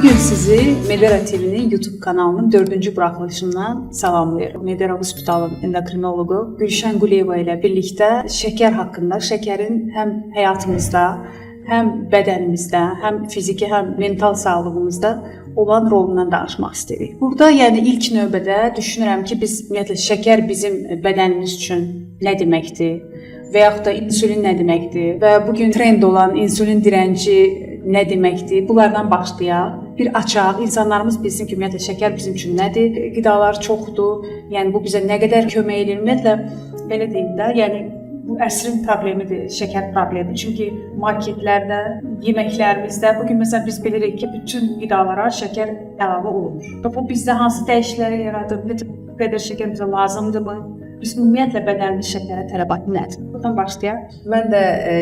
Bugün sizi Medera TV'nin YouTube kanalının 4. buraxılışından salamlayırım. Medera Hospitalın endokrinologu Gülşən Quliyeva ilə birlikdə şəkər haqqında, şəkərin həm həyatımızda, həm bədənimizdə, həm fiziki, həm mental sağlığımızda olan rolundan danışmaq istəyirik. Burada ilk növbədə düşünürəm ki, biz ümumiyyətlə şəkər bizim bədənimiz üçün nə deməkdir və yaxud da insulin nə deməkdir və bugün trend olan insulin dirənci nə deməkdir? Bunlardan başlayaq. Bir açaq, insanlarımız bilsin ki, ümumiyyətlə şəkər bizim üçün nədir? Qidalar çoxdur. Yəni bu bizə nə qədər kömək edir? Ümumiyyətlə belə deyim də, bu əsrin problemidir, şəkər problemi. Çünki marketlərdə, yeməklərimizdə bugün məsələn biz bilirik ki, bütün qidalara şəkər əlavə olunur. Bu bizdə hansı dəyişiklikləri yaradır? Bu qədər şəkər bizə lazımdırmı? Biz ümumiyyətlə bədənimiz şəkərə tələbatı nədir? Buradan başlayaq. Mən də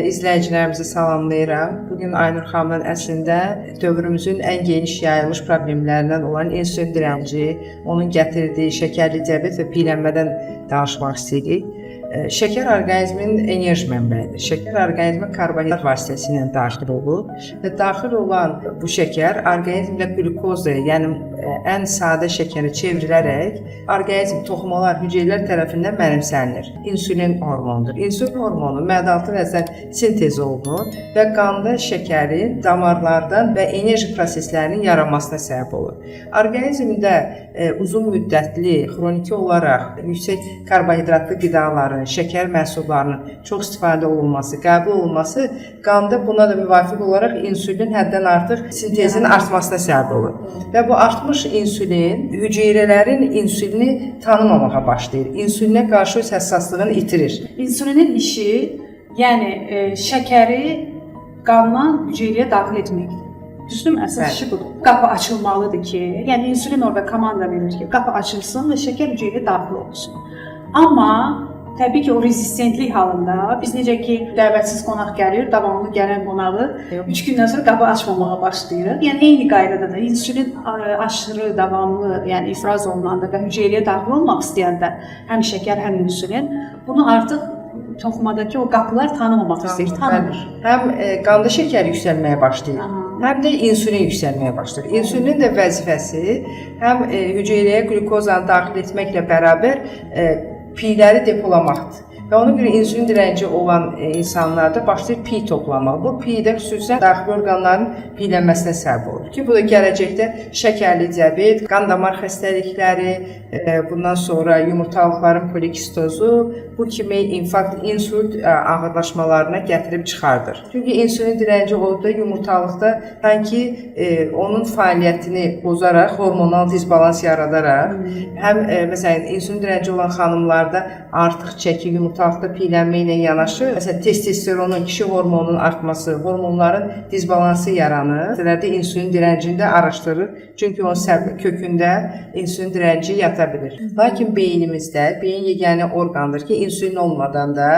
izləyicilərimizi salamlayıram. Bugün Aynur xanımın əslində dövrümüzün ən geniş yayılmış problemlərindən olan insulin dirənci, onun gətirdiyi şəkərli diabet və piyələnmədən danışmaq istəyirik. Şəkər orqanizmin enerji mənbəyidir. Şəkər orqanizmə karbohidrat vasitəsilə daxil olur və daxil olan bu şəkər orqanizmdə qlukoza, yəni ən sadə şəkərə çevrilərək orqanizm, toxumalar, hüceyrələr tərəfindən mənimsənilir. İnsulin hormonudur. İnsulin hormonu mədaaltı vəzən sintez olunur və qanda şəkərin damarlardan və enerji proseslərinin yaranmasına səbəb olur. Orqanizmdə uzun müddətli, xroniki olaraq yüksək karbohidratlı qidaların, şəkər məhsullarının çox istifadə olunması, qəbul olunması qanda buna da müvafiq olaraq insülin həddən artıq sintezinin artmasına səbəb olur. Və bu artmış insülin hüceyrələrin insülini tanımamağa başlayır. İnsülinə qarşı öz həssaslığını itirir. İnsülinin işi, şəkəri qandan hüceyrəyə daxil etməkdir. Düzdürmü? Əsas işi budur. Qapı açılmalıdır ki, insülin orada komanda verir ki, qapı açılsın və şəkər hüceyrəyə daxil olsun. Amma təbii ki, o rezistentlik halında biz necə ki, dəvətsiz qonaq gəlir, davamlı gələn qonağı 3 gündən sonra qapı açmamağa başlayır. Eyni qaydada da insülin aşırı, davamlı, ifraz olunanda və hüceyrəyə daxil olmaq istəyəndə həm şəkər, həm insülin bunu artıq toxumadakı o qapılar tanımamaq istəyir, tanımır. Həm qanda şəkər yüksəlməyə başlayır, həm də insülin yüksəlməyə başlayır. İnsülinin də vəzifəsi həm hüceyrəyə qlukozanı daxil etməklə bərabər piyləri depolamaqdır. Və ona görə insülin dirənci olan insanlarda başlayır piy toplamaq. Bu piydə xüsusən daxili orqanların piyələnməsinə səbəb olur ki, bu da gələcəkdə şəkərli diabet, qan damar xəstəlikləri, bundan sonra yumurtalıqların polikistozu, bu kimi infarkt, insult ağırlaşmalarına gətirib çıxardır. Çünki insülin dirənci olub da yumurtalıqda sanki onun fəaliyyətini bozaraq, hormonal disbalans yaradaraq, həm məsələn insülin dirənci olan xanımlarda artıq çəki, yumurtalıqda piyələnmə ilə yanaşı, məsələn testosteronun, kişi hormonunun artması, hormonların disbalansı yaranır. Məsələdə insülin dirəncini də araşdırır. Çünki onun kökündə insülin dirənci yata bilir. Lakin beynimizdə, beyin yeganə orqandır ki, insülin olmadan da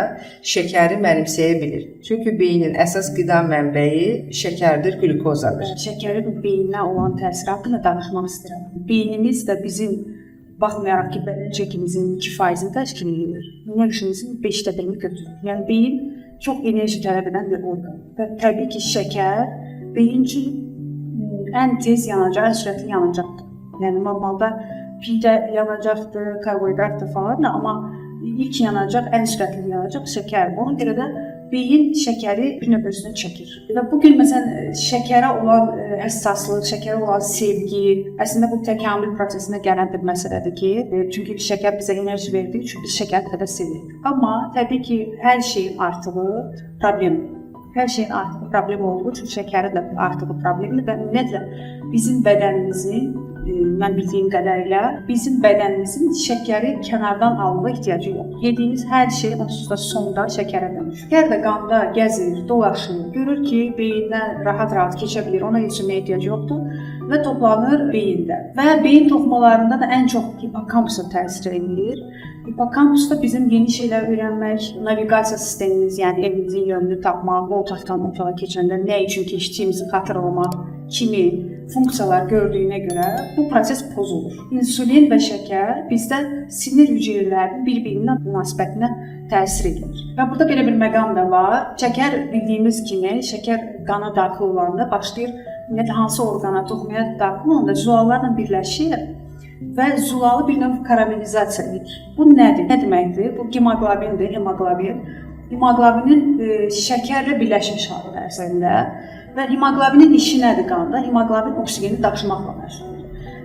şəkəri mənimsəyə bilir. Çünki beynin əsas qida mənbəyi şəkərdir, glukozadır. Şəkərin beyninə olan təsiri haqqında danışmaq istəyirəm. Beynimiz də bizim, baxmayaraq ki, bədən çəkimizin 2%-ni təşkil edir, enerjimizin 5%-ni götürür. Beyin çox enerji tələb edən bir orqan. Və təbii ki, şəkər beyin üçün ən tez yanacaq, ən sürətli yanacaqdır. Normalda piydə yanacaqdır, karbohidratdır falan, amma ilk yanacaq, ən sürətli yanacaq şəkər. Ona görə də beyin şəkəri bir növ özünə çəkir. Və bugün məsələn şəkərə olan həssaslıq, şəkərə olan sevgi, əslində bu təkamül prosesinə gələn bir məsələdir ki, çünki şəkər bizə enerji verdiyi üçün biz şəkər qədər sevirik. Amma təbii ki, hər şeyin artığı problemdir. Hər şeyin artığı problem olduğu üçün şəkərin də artığı problemdir və ümumiyyətlə bizim bədənimizin, mən bildiyim qədərilə, bizim bədənimizin şəkəri kənardan almağa ehtiyacı yox. Yediyimiz hər şey onsuz da sonda şəkərə dönüşür. Şəkər də qanda gəzir, dolaşır, görür ki, beyindən rahat-rahat keçə bilir, ona içməyə ehtiyacı yoxdur və toplanır beyində. Və beyin toxumalarında da ən çox hipokampusa təsir edir. Hipokampusda bizim yeni şeylər öyrənmək, naviqasiya sistemimiz, evimizin yönünü tapmaq, otaqdan otağa keçəndə nə üçün keçdiyimizi xatırlamaq kimi funksiyalar gördüyünə görə bu proses pozulur. İnsulin və şəkər bizdə sinir hüceyrələrinin bir-birinə münasibətinə təsir edir. Və burada belə bir məqam da var. Şəkər bildiyimiz kimi, şəkər qana daxil olanda başlayır ümumiyyətlə hansı orqana, toxumaya daxil olanda zülallarla birləşir və zülalı bir növ karamelizasiya edir. Bu nədir? Nə deməkdir? Bu hemoqlobindir, hemoqlobin. Hemoqlobinin şəkərlə birləşmiş halı əslində və hemoqlobinin işi nədir qanda? Hemoqlobin oksigeni daşımaqla məşğuldur.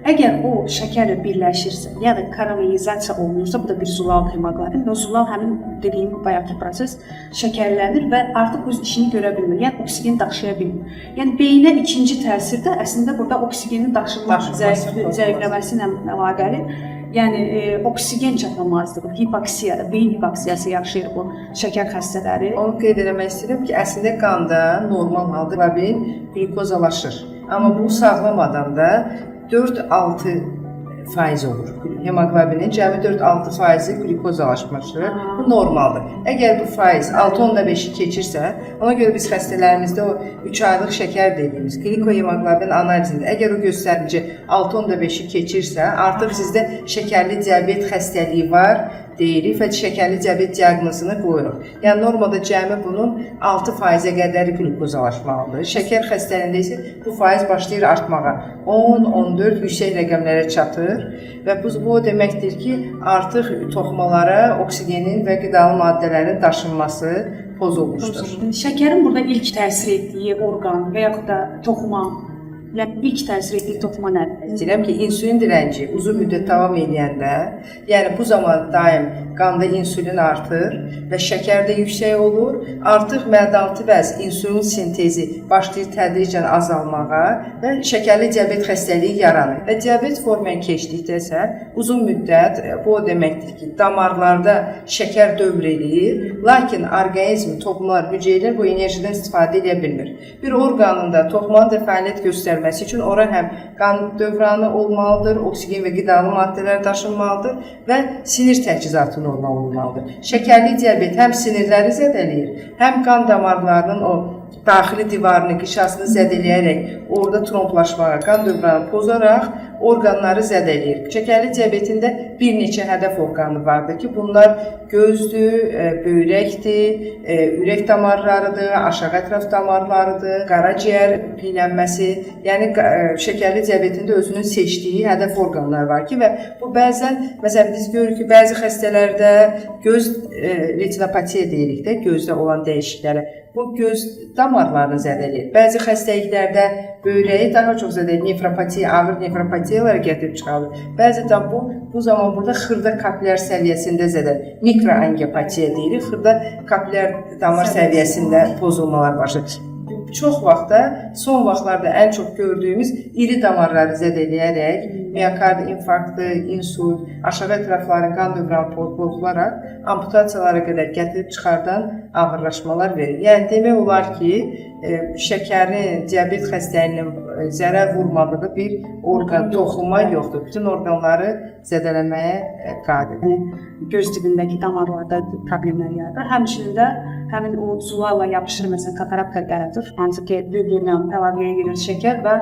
Əgər o şəkərlə birləşirsə, ya da karamelizasiya olunursa, bu da bir zulal hemoqlobin və zulal həmin dediyim bayaqki proses şəkərlənir və artıq öz işini görə bilmir. Yəni oksigeni daşıya bilmir. Yəni beyinə ikinci təsir də əslində burada oksigenin zəifləməsi ilə əlaqəli. Yəni oksigen çatılmazlığı, hipoksiya, beyin hipoksiyası yaşayır bu şəkər xəstələri. Onu qeyd etmək istəyirəm ki, əslində qanda normal halda hemoqlobin glikozalaşır. Amma bu sağlam adamda 4-6% olur. Hemoqlobinin cəmi 4-6% glikozalaşmışdır. Bu normaldır. Əgər bu faiz 6.5-i keçirsə, ona görə biz xəstələrimizdə o 3 aylıq şəkər dediyimiz glikohemoqlobin analizində əgər o göstərici 6.5-i keçirsə, artıq sizdə şəkərli diabet xəstəliyi var deyirik və şəkərli diabet diaqnozunu qoyuruq. Yəni normada cəmi bunun 6%-ə qədər glikozalaşmalıdır. Şəkər xəstəliyində isə bu faiz başlayır artmağa. 10-14 yüksək rəqəmlərə çatır və bu o deməkdir ki, artıq toxumalara oksigenin və qidalı maddələrin daşınması pozulmuşdur. Şəkərin burada ilk təsir etdiyi orqan və yaxud da toxuma, yəni ilk təsir etdiyi toxuma nədir? Deyirəm ki, insülin direnci uzun müddət davam edəndə, yəni bu zaman daim qanda insülin artır və şəkər də yüksək olur. Artıq mədaaltı vəz insülin sintezi başlayır tədricən azalmağa və şəkərli diabet xəstəliyi yaranır. Və diabet formaya keçdikdə isə uzun müddət bu o deməkdir ki, damarlarda şəkər dövr eləyir, lakin orqanizm, toxumlar, hüceyrələr bu enerjidən istifadə edə bilmir. Bir orqanında toxumanın da fəaliyyət göstərməsi üçün ora həm qan dövranı olmalıdır, oksigen və qidalı maddələr daşınmalıdır və sinir təchizatı normal olmalıdır. Şəkərli diabet həm sinirləri zədələyir, həm qan damarlarının o daxili divarını, qişasını zədələyərək orada tromblaşmağa, qan dövranı pozaraq orqanları zədələyir. Şəkərli diabetində bir neçə hədəf orqanı vardır ki, bunlar gözdür, böyrəkdir, ürək damarlarıdır, aşağı ətraf damarlarıdır, qaraciyər piylənməsi. Yəni şəkərli diabetində özünün seçdiyi hədəf orqanlar var ki, və bu bəzən, məsələn biz görürük ki, bəzi xəstələrdə göz retinopatiya deyirik də, gözdə olan dəyişikliklərə. Bu göz damarlarını zədələyir. Bəzi xəstəliklərdə böyrəyi daha çox zədələyir, nefropatiya, ağır nefropatiyalara gətirib çıxarır. Bəzən bu zaman burada xırda kapillər səviyyəsində zədələyir. Mikroangiopatiya deyirik, xırda kapillər damar səviyyəsində pozulmalar başlayır. Çox vaxtda, son vaxtlarda ən çox gördüyümüz iri damarları zədələyərək miokard infarktı, insult, aşağı ətrafların qan dövranı pozularaq amputasiyalara qədər gətirib çıxardan ağırlaşmalar verir. Yəni demək olar ki, şəkərin, diabet xəstəliyinin zərər vurmadığı bir orqan, toxuma yoxdur. Bütün orqanları zədələməyə qadirdir. Göz dibindəki damarlarda problemlər yaradır. Həmçinin də həmin o zulalla yapışır, məsələn, katarakta yaradır. Hansı ki, bir-birinə əlaqəyə girir şəkər və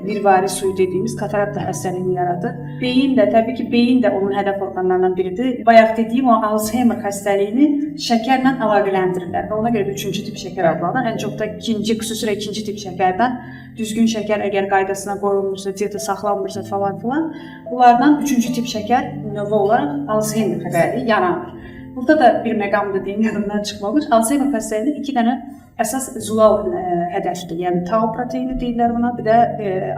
virvari suyu dediyimiz katarakta xəstəliyini yaradır. Beyin də, təbii ki, beyin də onun hədəf orqanlarından biridir. Bayaq dediyim o Alzheimer xəstəliyini şəkərlə əlaqələndirirlər və ona görə 3-cü tip şəkər adlanır. Ən çox da xüsusilə ikinci tip şəkərdən düzgün şəkər əgər qaydasına qoyulmursa, diyeta saxlanmırsa falan filan, bunlardan 3-cü tip şəkər növü olaraq Alzheimer xəstəliyi yaranır. Burada da bir məqamda deyim, yadımdan çıxmamış. Alzheimer xəstəliyinin 2 dənə əsas zulal hədəfdir. Yəni tau proteini deyirlər buna, bir də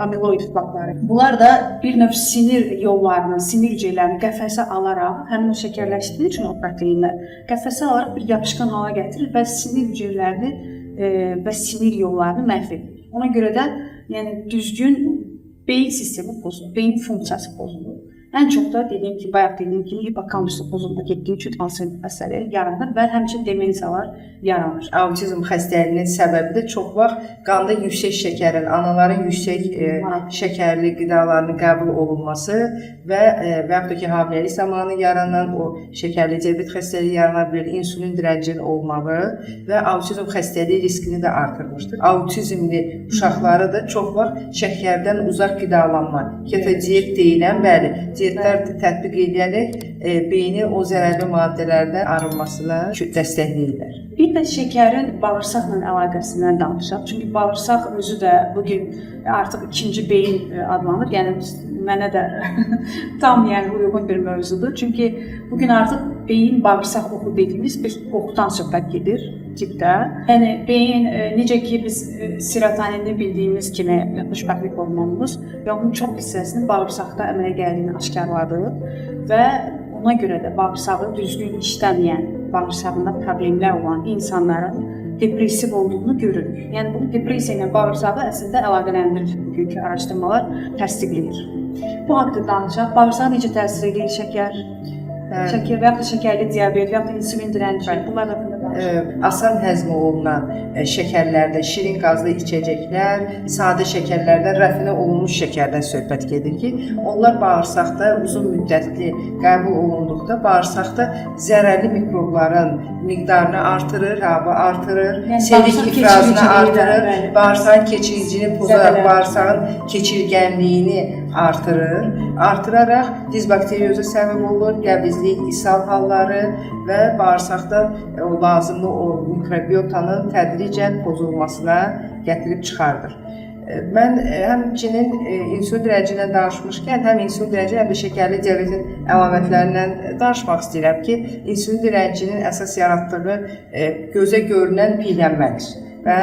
amiloid plakları. Bunlar da bir növ sinir yollarını, sinir hüceyrələrini qəfəsə alaraq, həmin o şəkərləşdiyi üçün o proteinlər qəfəsə alaraq bir yapışqan hala gətirir və sinir hüceyrələrini və sinir yollarını məhv edir. Ona görə də yəni düzgün beyin sistemi pozulur, beyin funksiyası pozulur. Ən çox da dediyim ki, bayaq dediyim kimi hipokampusu pozulma getdiyi üçün Alzheimer xəstəliyi yaranır və həmçinin demensiyalar yaranır. Autizm xəstəliyinin səbəbi də çox vaxt qanda yüksək şəkərin, anaların yüksək şəkərli qidalarının qəbul olunması və yaxud da ki, hamiləlik zamanı yaranan o şəkərli diabet xəstəliyi yarana bilər, insülin direncinin olmağı və autizm xəstəliyi riskini də artırmışdır. Autizmli uşaqları da çox vaxt şəkərdən uzaq qidalanma, keto diyet deyilən, bəli, diyetlər tətbiq edərək beyni o zərərli maddələrdən arınmasına dəstəkləyirlər. Bir də şəkərin bağırsaqla əlaqəsindən danışaq. Çünki bağırsaq özü də bu gün artıq ikinci beyin adlanır. Yəni mənə də tam uyğun bir mövzudur. Çünki bu gün artıq beyin bağırsaq oxu dediyimiz bir oxudan söhbət gedir tipdə. Yəni beyin necə ki biz serotonini bildiyimiz kimi xoşbəxtlik hormonumuz və onun çox hissəsinin bağırsaqda əmələ gəldiyini aşkarladır və ona görə də bağırsağı düzgün işləməyən, bağırsağında problemlər olan insanların depressiv olduğunu görürük. Yəni bu depressiya ilə bağırsağı əslində əlaqələndirir. Bugünkü araşdırmalar təsdiqləyir. Bu haqqda danışaq. Bağırsağa necə təsir edir şəkər? Şəkər və ya da şəkərli diabet və ya da insulin dirənci. Bunlar haqqında danışaq. Asan həzm olunan şəkərlərdə şirin qazlı içəcəklər, sadə şəkərlərdən rafinə olunmuş şəkərdən söhbət gedir ki, onlar bağırsaqda uzun müddətli qəbul olunduqda bağırsaqda zərərli mikrobların miqdarını artırır, hava artırır, selik ifrazını artırır, bağırsağın keçiricini pozaraq bağırsağın keçirgənliyini artırır. Artıraraq dizbakteriyoza səbəb olur, qəbizlik, ishal halları və bağırsaqda lazımlı o mikrobiotanın tədricən pozulmasına gətirib çıxardır. Mən həmçinin insülin dirəncindən danışmışkən, həm insülin direnci, həm də şəkərli diabetin əlamətlərindən danışmaq istəyirəm ki, insülin direncinin əsas yaratdığı gözə görünən piylənmədir. Və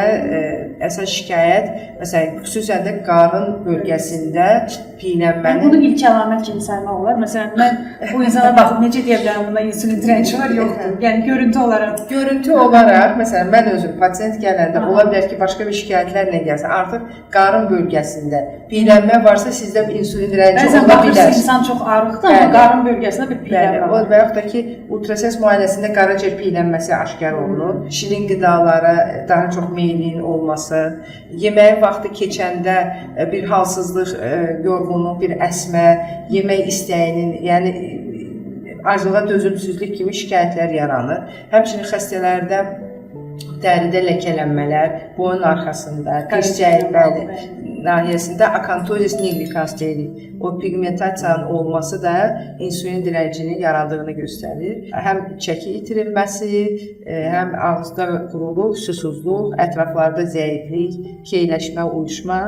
əsas şikayət, məsələn, xüsusən də qarın bölgəsində piylənmənin... Bunu ilk əlamət kimi saymaq olar. Məsələn, mən bu insana baxıb necə deyə bilərəm, bunda insülin direnci var, yoxdur. Yəni, görüntü olaraq. Görüntü olaraq, məsələn, mən özüm pasiyent gələndə, ola bilər ki, başqa bir şikayətlərlə gəlsin, artıq qarın bölgəsində piylənmə varsa, sizdə bir insülin direnci ola bilər. Bəzən baxırsın, insan çox arıqdır, amma qarın bölgəsində bir piylənmə var. Və yaxud da ki, ultrases müayinəsində qaraciyər piylənməsi aşkar olunur. Şirin qidalara daha çox meylin olması, yeməyin vaxtı keçəndə bir halsızlıq, yorğunluq, bir əsmə, yemək istəyinin, yəni acılığa dözümsüzlük kimi şikayətlər yaranır. Həmçinin xəstələrdə dəridə ləkələnmələr, boyun arxasında, dircək nahiyəsində akantozis niqlikans deyilir. O pigmentasiyanın olması da insülin direncinin yarandığını göstərir. Həm çəki itirilməsi, həm ağızda quruluq, susuzluq, ətraflarda zəiflik, keyləşmə, uyuşma,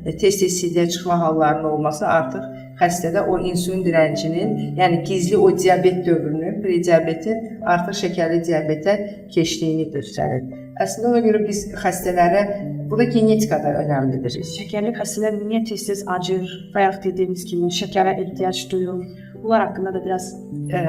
tez-tez silyə çıxma hallarının olması artıq xəstədə o insülin direncinin, yəni gizli o diabet dövrünün, prediabetin artıq şəkərli diabetə keçdiyini göstərir. Əslində ona görə biz xəstələrə, bu da genetika da önəmlidir. Şəkərli xəstələr niyə tez-tez acır və ya dediyimiz kimi şəkərə ehtiyac duyur? Bunlar haqqında da biraz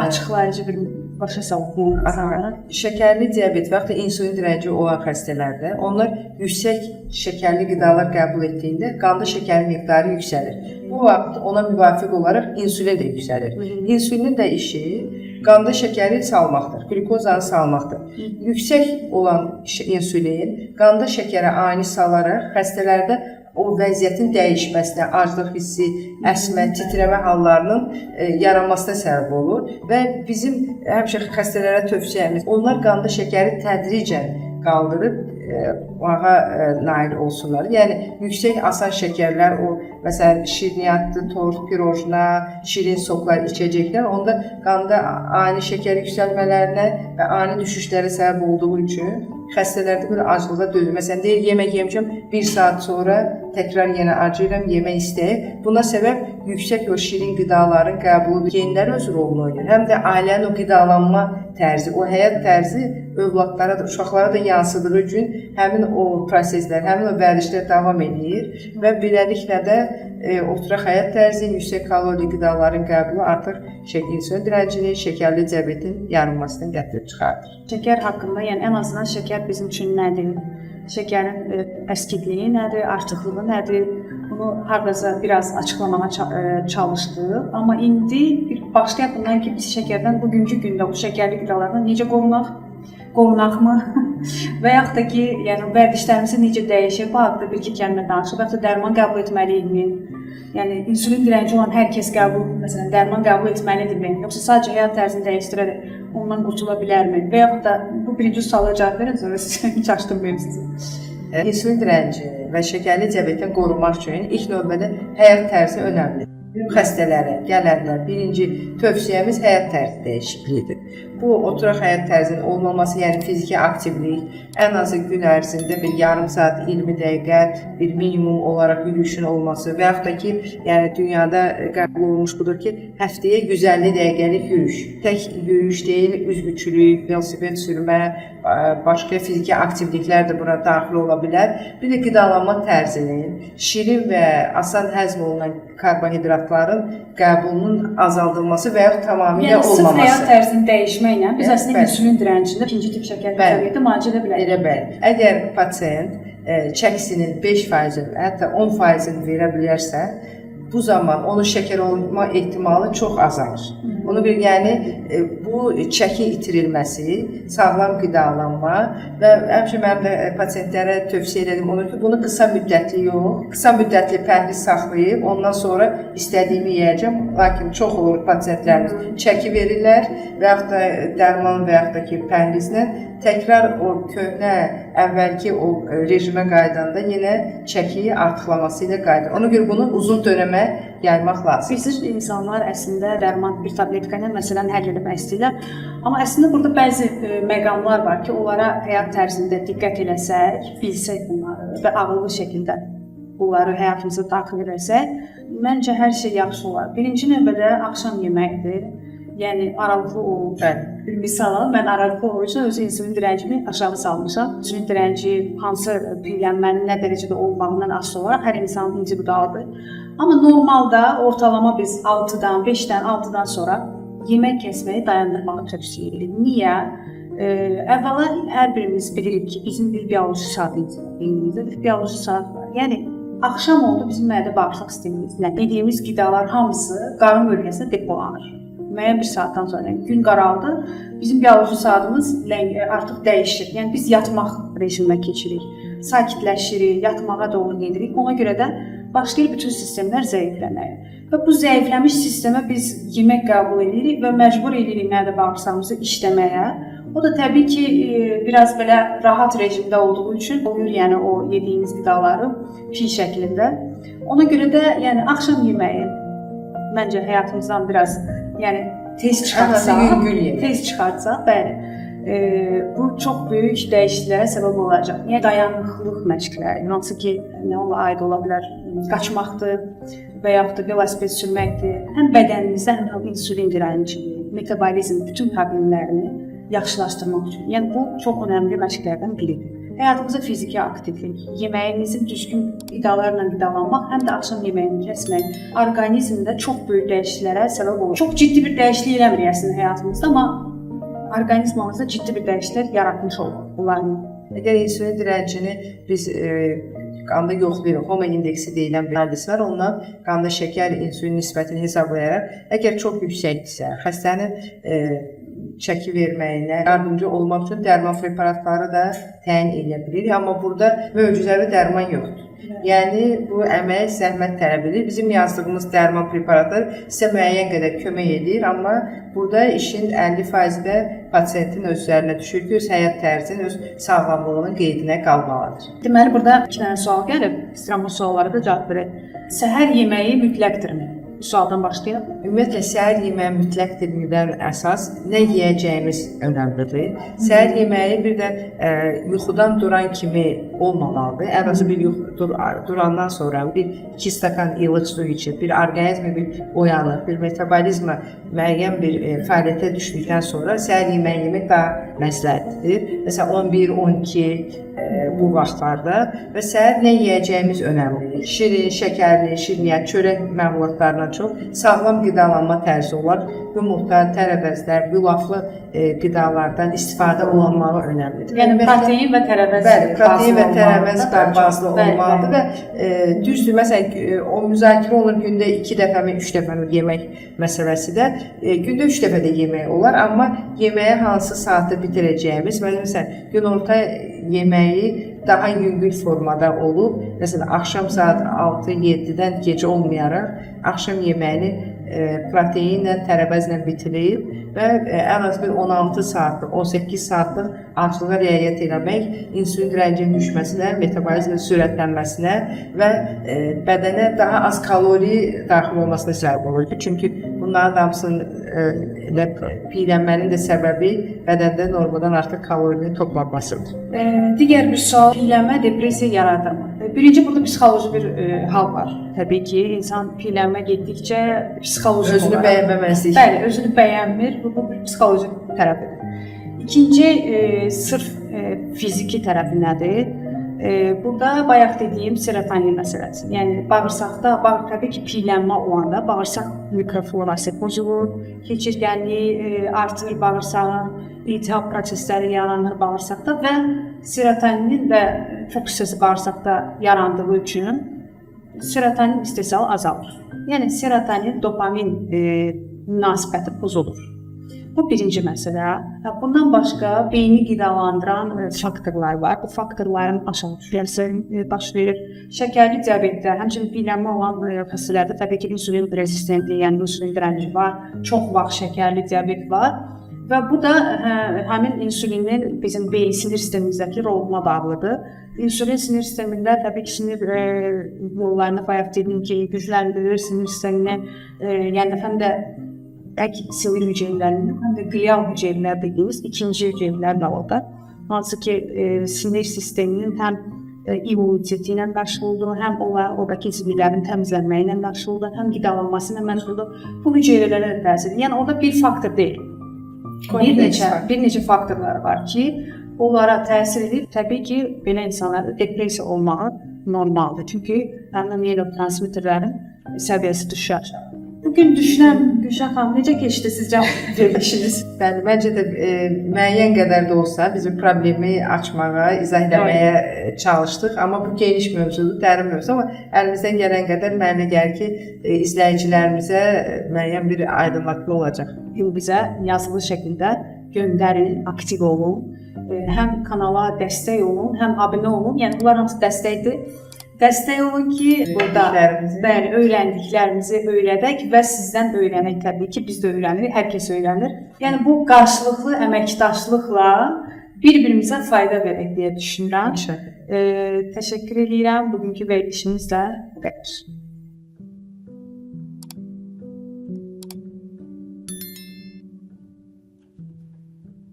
açıqlayıcı bir başa salmaq. Şəkərli diabet və ya da insülin direnci olan xəstələrdə onlar yüksək şəkərli qidalar qəbul etdiyində qanda şəkərin miqdarı yüksəlir. Bu vaxt ona müvafiq olaraq insülin də yüksəlir. İnsülinin də işi qanda şəkəri salmaqdır, glukozanı salmaqdır. Yüksək olan insülin qanda şəkərə ani salaraq xəstələrdə o vəziyyətin dəyişməsinə, aclıq hissi, əsmə, titrəmə hallarının yaranmasına səbəb olur və bizim həmişə xəstələrə tövsiyəmiz, onlar qanda şəkəri tədricən qaldırıb nail olsunlar. Yəni, yüksək asan şəkərlər, məsələn, şirniyyatlı, tort, pirojna, şirin soklar, içəcəklər, onda qanda ani şəkər yüksəlmələrinə və ani düşüşlərə səbəb olduğu üçün xəstələrdə bir acılığa dözür. Məsələn, deyir, yemək yemişəm, 1 saat sonra təkrar yenə acıyıram, yemək istəyir. Buna səbəb yüksək o şirin qidaların qəbulu, genlər öz rolunu oynayır. Həm də ailənin o qidalanma tərzi, o həyat tərzi övladlara da, uşaqlara da yansıdığı üçün həmin o proseslər, həmin o vərdişlər davam edir və beləliklə də oturaq həyat tərzi, yüksək kalorili qidaların qəbulu artıq insülin direncini, şəkərli diabetin yarınmasını gətirib çıxardır. Şəkər haqqında, yəni ən azından şəkər bizim üçün nədir? Şəkərin əskikliyi nədir? Artıqlığı nədir? Bunu hardasa biraz açıqlamağa çalışdıq. Amma indi başlayaq bundan ki, biz şəkərdən bugünkü gündə bu şəkərli qidalardan necə qorunaqmı? Və yaxud da ki, yəni vərdişlərimizi necə dəyişir? Bu haqqda bir-iki kəlmə danışıb, yaxud da dərman qəbul etməliyikmi? Yəni insülin direnci olan hər kəs məsələn, dərman qəbul etməlidirmi? Yoxsa sadəcə həyat tərzini dəyişdirərək ondan qurtula bilərmi? Və yaxud da bu birinci suala cavab verin, sonra hiç açdırmayım sizi. İnsülin direnci və şəkərli diabetin qorunmaq üçün ilk növbədə həyat tərzi önəmlidir. xəstələrə, gələnlər birinci tövsiyəmiz həyat tərzi dəyişikliyidir. Bu, oturaq həyat tərzinin olmaması, yəni fiziki aktivlik, ən azı gün ərzində bir yarım saat, 20 dəqiqə bir minimum olaraq yürüyüşün olması və yaxud da ki, yəni dünyada qəbul olunmuş budur ki, həftəyə 150 dəqiqəlik yürüyüş. Tək yürüyüş deyil, üzgüçülük, velosiped sürmə, başqa fiziki aktivliklər də bura daxil ola bilər. Bir də qidalanma tərzinin, şirin və asan həzm olunan karbohidratların qəbulunun azaldılması və yaxud tamamilə olmaması. Yəni, sırf həyat tərzini dəyişməklə biz əslində insülin direncində ikinci tip şəkər diabeti müalicə edə bilərik. Elə bəli. Əgər pasiyent çəkisinin 5%-ni, hətta 10%-ni verə bilərsə, bu zaman onun şəkər olma ehtimalı çox azalır. Onu bir, yəni bu çəki itirilməsi, sağlam qidalanma və həmişə mənim də pasientlərə tövsiyə edirəm onu ki, bunu qısa müddətli yox, qısa müddətli pəhriz saxlayıb, ondan sonra istədiyimi yeyəcəm. Lakin çox olur pasientlərimiz çəki verirlər və yaxud da dərman və yaxud da ki, pəhrizlə təkrar o köhnə, əvvəlki o rejimə qaydanda yenə çəkiyi artıqlaması ilə qayıdır. Ona görə bunu uzun dönəmə yaymaq lazım. Bizim insanlar əslində dərman bir tabletka ilə məsələn həll etmək istəyirlər. Amma əslində burada bəzi məqamlar var ki, onlara həyat tərzində diqqət eləsək, bilsək bunları və ağıllı şəkildə bunları həyatımıza daxil etsək, məncə hər şey yaxşı olar. Birinci növbədə axşam yeməyidir. Yəni aralıqlı olur. Bir misal alım, mən aralıqlı olduğu üçün öz insülin direncimi aşağı salmışam. İnsülin direnci hansı piyələnmənin nə dərəcədə olmağından asılı olaraq hər insanın individualdır. Amma normalda ortalama biz 6-dan, 5-dən, 6-dan sonra yemək kəsməyi dayandırmağı tövsiyə edirik. Niyə? Əvvəla hər birimiz bilirik ki, bizim bir bioloji saatımız var. Bir bioloji saat var. Yəni axşam oldu bizim mədə bağırsaq sistemimizlə yediyimiz qidalar hamısı qarın bölgəsində depolanır. Müəyyən bir saatdan sonra gün qaraldı, bizim bioloji saatımız artıq dəyişir. Yəni biz yatmaq rejiminə keçirik, sakitləşirik, yatmağa doğru gedirik. Ona görə də başlayır bütün sistemlər zəifləməyə. Və bu zəifləmiş sistemə biz yemək qəbul edirik və məcbur edirik mədə bağırsağımızı işləməyə. O da təbii ki, biraz belə rahat rejimdə olduğu üçün olur, yəni o yediyimiz qidaları piy şəklində. Ona görə də yəni axşam yeməyi məncə həyatımızdan biraz tez çıxartsaq, bəli, bu çox böyük dəyişikliklərə səbəb olacaq. Yəni dayanıqlıq məşqləri, hansı ki, onunla aid ola bilər, qaçmaqdır və yaxud da velosiped sürməkdir. Həm bədənimizdə, həm də insülin direncini, metabolizm, bütün problemlərini yaxşılaşdırmaq üçün. Yəni bu çox önəmli məşqlərdən biridir. Həyatımıza fiziki aktivlik, yeməyimizi düzgün qidalarla qidalanmaq, həm də axşam yeməyini kəsmək orqanizmdə çox böyük dəyişikliklərə səbəb olur. Çox ciddi bir dəyişiklik eləmirik əslində həyatımızda, amma orqanizmimizdə ciddi bir dəyişikliklər yaratmış olur bunların. Əgər insülin direncini biz qanda yoxlayırıq, HOMA indeksi deyilən bir hadis var, ondan qanda şəkər, insülin nisbətini hesablayaraq, əgər çox yüksəkdirsə, xəstənin çəki verməyinə yardımcı olmaq üçün dərman preparatları da təyin edə bilirik. Amma burada möcüzəvi dərman yoxdur. Yəni, bu əmək, zəhmət tələb edir. Bizim yazdığımız dərman preparatları sizə müəyyən qədər kömək edir, amma burada işin 50% də pasiyentin öz üzərinə düşür ki, öz həyat tərzinin, öz sağlamlığının qeydinə qalmalıdır. Deməli, burada 2 dənə sual gəlib, istəyirəm bu suallara da cavab verək. Səhər yeməyi mütləqdirmi? Bu sualdan başlayaq. Ümumiyyətlə, səhər yeməyi mütləqdirmidən əsas nə yeyəcəyimiz önəmlidir. Səhər yeməyi bir də yuxudan duran kimi olmamalıdır. Ən azı bir durandan sonra 1-2 stakan ilıq su içib, bir orqanizmi bir oyanıb, bir metabolizma müəyyən bir fəaliyyətə düşdükdən sonra səhər yeməyi yemək daha məsləhətlidir. Məsələn, 11-12 bu vaxtlarda və səhər nə yeyəcəyimiz önəmlidir. Şirin, şəkərli, şirniyyat, çörək məmulatlarından çox sağlam qidalanma tərzi olar. Yumurta, tərəvəzlər, yulaflı qidalardan istifadə olunmağı önəmlidir. Yəni protein və tərəvəz bəli, protein və tərəvəz bazlı olmalıdır və düzdür, məsələn, o müzakirə olunur gündə 2 dəfəmi, 3 dəfəmi yemək məsələsi də gündə 3 dəfə də yemək olar, amma yeməyə hansı saatda bitirəcəyimiz, məsələn, günorta yeməyi daha yüngül formada olub, məsələn, axşam saat 6-7-dən gecə olmayaraq, axşam yeməyini proteinlə, tərəvəzlə bitirir və ən az bir 16 saatlıq, 18 saatlıq acılığa riayət etmək insulin direncinin düşməsinə, metabolizmin sürətlənməsinə və bədənə daha az kalori daxil olmasına səbəb olur. Çünki bunların hamısının piyələnmənin də səbəbi bədəndə normaldan artıq kalorini toplanmasıdır. Digər bir sual, piyələnmə depressiya yaradırmı? Birinci, burada psixoloji bir hal var. Təbii ki, insan piyələnmə getdikcə psixoloji özünü bəyənməməzlik. Bəli, özünü bəyənmir. Bu bir psixoloji tərəfidir. İkinci, sırf fiziki tərəfi nədir? Burada bayaq dediyim serotonin məsələsi. Yəni bağırsaqda, təbii ki, piyələnmə olanda bağırsaq mikroflorası pozulur, keçirgənliyi artır, bağırsağın iltihab prosesləri yaranır bağırsaqda və serotoninin də çox hissəsi bağırsaqda yarandığı üçün serotonin istehsalı azalır. Yəni serotonin, dopamin münasibəti pozulur. Bu birinci məsələ. Bundan başqa beyni qidalandıran faktorlar var. Bu faktorların aşağı düşməsi baş verir. Şəkərli diabetdə, həmçinin piyələnmə olan xəstələrdə təbii ki, insulin rezistentliyi, yəni insulin direnci var. Çox vaxt şəkərli diabet var. Və bu da həmin insulinin bizim beyin sinir sistemimizdəki roluna bağlıdır. İnsulin sinir sistemində təbii ki, sinir yollarını bayaq dedim ki, gücləndirir sinir sistemini, yəni həm də sinir hüceyrələrinin, həm də glial hüceyrələr dediyimiz ikinci hüceyrələr də orada. Hansı ki, sinir sisteminin həm immuniteti ilə məşğuldur, həm oradakı zibirlərin təmizlənməyi ilə məşğuldur, həm qidalanması ilə məşğuldur. Bu hüceyrələrə də təsir edir. Yəni orada bir faktor deyil. Bir neçə faktorlar var ki, onlara təsir edib. Təbii ki, belə insanlarda depressiya olmağı normaldır. Çünki həmin neyrotransmitterlərin səviyyəsi düşər. Bugün düşünən Gülşən xanım, necə keçdi sizcə verilişiniz? Bəli, məncə də müəyyən qədər də olsa bizim problemi açmağa, izah etməyə çalışdıq. Amma bu geniş mövzudur, dərin mövzu. Amma əlimizdən gələn qədər mənə gəlir ki, izləyicilərimizə müəyyən bir aydınlatma olacaq. Bizə yazılı şəkildə göndərin, aktiv olun. Həm kanala dəstək olun, həm abunə olun. Yəni bunlar hamısı dəstəkdir. Dəstək olun ki, burada öyrəndiklərimizi öyrədək və sizdən öyrənək təbii ki, biz də öyrənirik, hər kəs öyrənir. Yəni bu qarşılıqlı əməkdaşlıqla bir-birimizə fayda verək deyə düşünürəm. Təşəkkür edirəm bugünkü verilişimizlə.